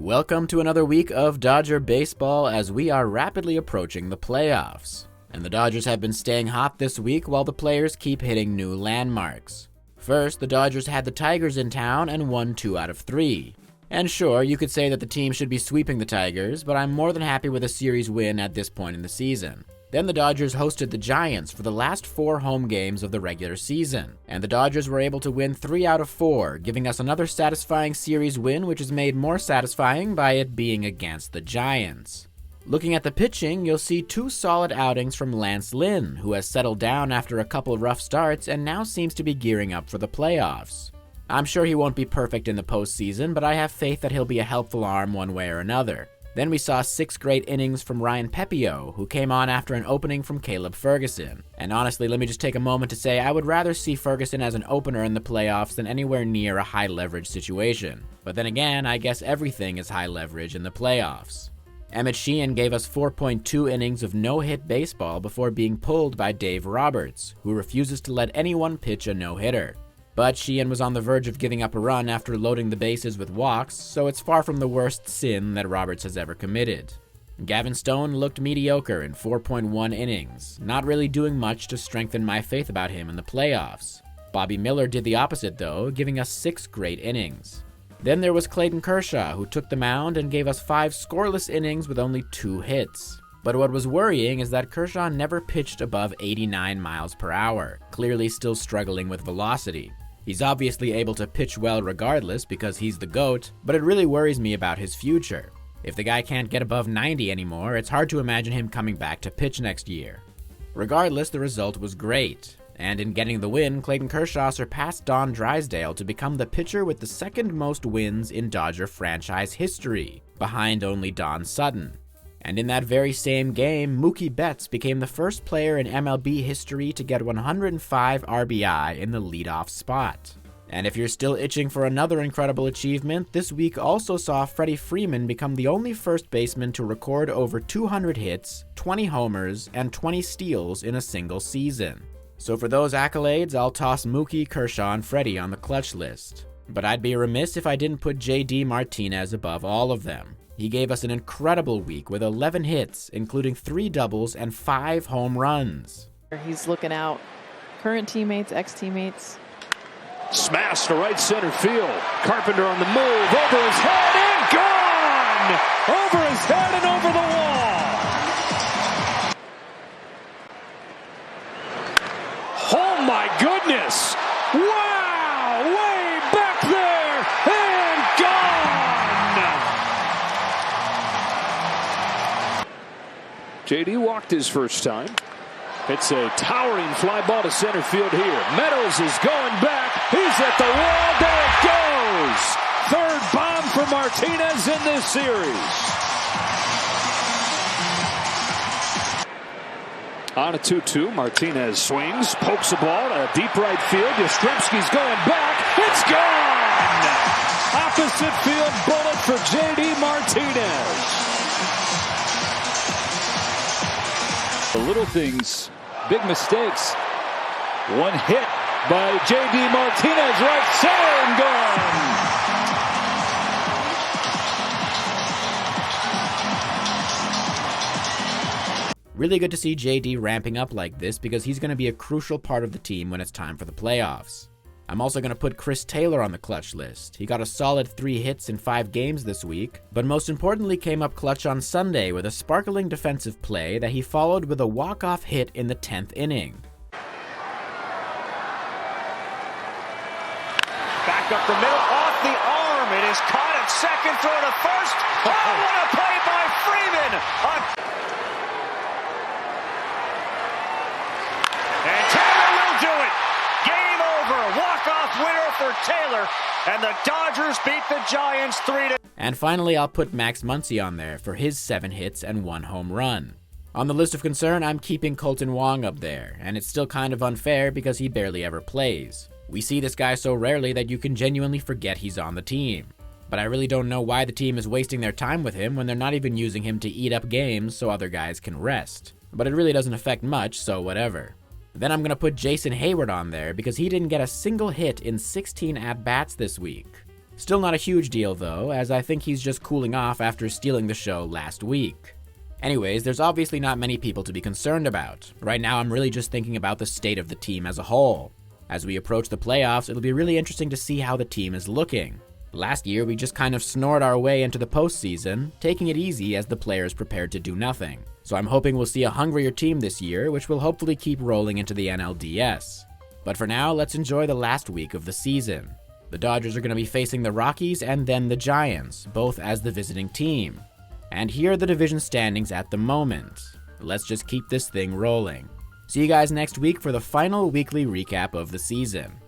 Welcome to another week of Dodger baseball as we are rapidly approaching the playoffs. And the Dodgers have been staying hot this week while the players keep hitting new landmarks. First, the Dodgers had the Tigers in town and won 2 out of 3. And sure, you could say that the team should be sweeping the Tigers, but I'm more than happy with a series win at this point in the season. Then the Dodgers hosted the Giants for the last 4 home games of the regular season, and the Dodgers were able to win 3 out of 4, giving us another satisfying series win, which is made more satisfying by it being against the Giants. Looking at the pitching, you'll see 2 solid outings from Lance Lynn, who has settled down after a couple rough starts and now seems to be gearing up for the playoffs. I'm sure he won't be perfect in the postseason, but I have faith that he'll be a helpful arm one way or another. Then we saw 6 great innings from Ryan Pepio, who came on after an opening from Caleb Ferguson. And honestly, let me just take a moment to say I would rather see Ferguson as an opener in the playoffs than anywhere near a high leverage situation. But then again, I guess everything is high leverage in the playoffs. Emmett Sheehan gave us 4.2 innings of no-hit baseball before being pulled by Dave Roberts, who refuses to let anyone pitch a no-hitter. But Sheehan was on the verge of giving up a run after loading the bases with walks, so it's far from the worst sin that Roberts has ever committed. Gavin Stone looked mediocre in 4.1 innings, not really doing much to strengthen my faith about him in the playoffs. Bobby Miller did the opposite though, giving us 6 great innings. Then there was Clayton Kershaw, who took the mound and gave us 5 scoreless innings with only 2 hits. But what was worrying is that Kershaw never pitched above 89 miles per hour, clearly still struggling with velocity. He's obviously able to pitch well regardless because he's the GOAT, but it really worries me about his future. If the guy can't get above 90 anymore, it's hard to imagine him coming back to pitch next year. Regardless, the result was great. And in getting the win, Clayton Kershaw surpassed Don Drysdale to become the pitcher with the 2nd most wins in Dodger franchise history, behind only Don Sutton. And in that very same game, Mookie Betts became the first player in MLB history to get 105 RBI in the leadoff spot. And if you're still itching for another incredible achievement, this week also saw Freddie Freeman become the only first baseman to record over 200 hits, 20 homers, and 20 steals in a single season. So for those accolades, I'll toss Mookie, Kershaw, and Freddie on the clutch list. But I'd be remiss if I didn't put JD Martinez above all of them. He gave us an incredible week with 11 hits, including 3 doubles and 5 home runs. He's looking out. Current teammates, ex-teammates. Smash to right center field. Carpenter on the move. Over his head and gone! Over his head and over the wall. Oh my goodness! Wow! Way back there and gone! JD walked his first time. It's a towering fly ball to center field here. Meadows is going back. He's at the wall. There it goes. 3rd bomb for Martinez in this series. On a 2-2, Martinez swings, pokes the ball to deep right field. Yastrzemski's going back. It's gone. Opposite field bullet for JD Martinez. The little things, big mistakes. One hit by J.D. Martinez, right center and gone. Really good to see JD ramping up like this because he's going to be a crucial part of the team when it's time for the playoffs. I'm also going to put Chris Taylor on the clutch list. He got a solid 3 hits in 5 games this week, but most importantly came up clutch on Sunday with a sparkling defensive play that he followed with a walk-off hit in the 10th inning. Back up the middle, off the arm. It is caught at second, throw to first. Oh, what a play by Freeman! And Taylor will do it. Game over. Walk-off winner for Taylor. And the Dodgers beat the Giants 3-2. And finally, I'll put Max Muncy on there for his 7 hits and 1 home run. On the list of concern, I'm keeping Colton Wong up there, and it's still kind of unfair because he barely ever plays. We see this guy so rarely that you can genuinely forget he's on the team. But I really don't know why the team is wasting their time with him when they're not even using him to eat up games so other guys can rest. But it really doesn't affect much, so whatever. Then I'm going to put Jason Hayward on there because he didn't get a single hit in 16 at-bats this week. Still not a huge deal though, as I think he's just cooling off after stealing the show last week. Anyways, there's obviously not many people to be concerned about. Right now I'm really just thinking about the state of the team as a whole. As we approach the playoffs, it'll be really interesting to see how the team is looking. Last year, we just kind of snored our way into the postseason, taking it easy as the players prepared to do nothing. So I'm hoping we'll see a hungrier team this year, which will hopefully keep rolling into the NLDS. But for now, let's enjoy the last week of the season. The Dodgers are going to be facing the Rockies and then the Giants, both as the visiting team. And here are the division standings at the moment. Let's just keep this thing rolling. See you guys next week for the final weekly recap of the season.